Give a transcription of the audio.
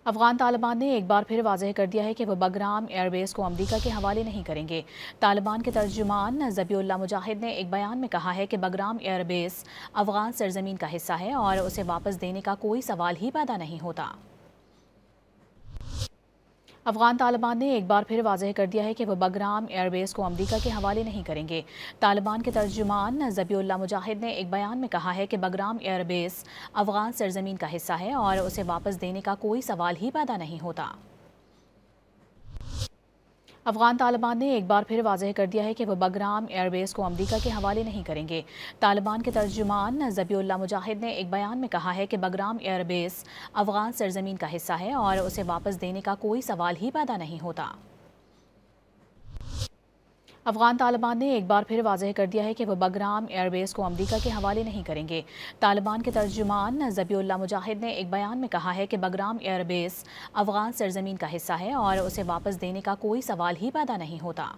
अफगान तालिबान ने एक बार फिर वाज़ेह कर दिया है कि वह बगराम एयरबेस को अमरीका के हवाले नहीं करेंगे। तालिबान के तर्जुमान ज़बीउल्लाह मुजाहिद ने एक बयान में कहा है कि बगराम एयरबेस अफगान सरजमीन का हिस्सा है और उसे वापस देने का कोई सवाल ही पैदा नहीं होता। अफगान तालिबान ने एक बार फिर वाज़ेह कर दिया है कि वह बगराम एयरबेस को अमरीका के हवाले नहीं करेंगे। तालिबान के तर्जुमान ज़बीउल्लाह मुजाहिद ने एक बयान में कहा है कि बगराम एयरबेस अफगान सरजमीन का हिस्सा है और उसे वापस देने का कोई सवाल ही पैदा नहीं होता। अफगान तालिबान ने एक बार फिर वाज़ेह कर दिया है कि वह बगराम एयरबेस को अमरीका के हवाले नहीं करेंगे। तालिबान के तर्जुमान ज़बीउल्लाह मुजाहिद ने एक बयान में कहा है कि बगराम एयरबेस अफगान सरजमीन का हिस्सा है और उसे वापस देने का कोई सवाल ही पैदा नहीं होता। अफगान तालिबान ने एक बार फिर वाज़ेह कर दिया है कि वह बगराम एयरबेस को अमरीका के हवाले नहीं करेंगे। तालिबान के तर्जुमान ज़बीउल्लाह मुजाहिद ने एक बयान में कहा है कि बगराम एयरबेस अफगान सरजमीन का हिस्सा है और उसे वापस देने का कोई सवाल ही पैदा नहीं होता।